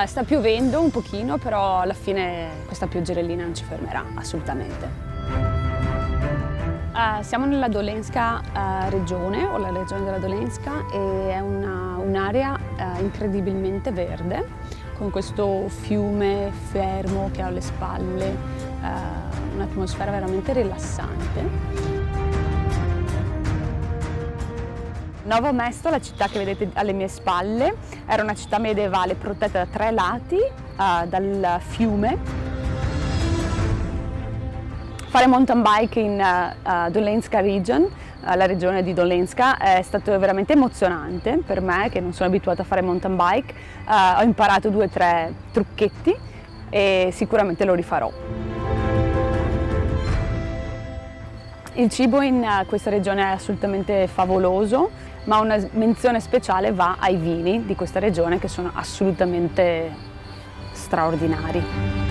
Sta piovendo un pochino, però alla fine questa pioggerellina non ci fermerà assolutamente. Siamo nella Dolenska regione, o la regione della Dolenska, e è un'area incredibilmente verde, con questo fiume fermo che ho alle spalle, un'atmosfera veramente rilassante. Novo Mesto, la città che vedete alle mie spalle, era una città medievale protetta da 3 lati dal fiume. Fare mountain bike in Dolenska Region, la regione di Dolenska, è stato veramente emozionante per me, che non sono abituata a fare mountain bike. Ho imparato 2 o 3 trucchetti e sicuramente lo rifarò. Il cibo in questa regione è assolutamente favoloso, ma una menzione speciale va ai vini di questa regione, che sono assolutamente straordinari.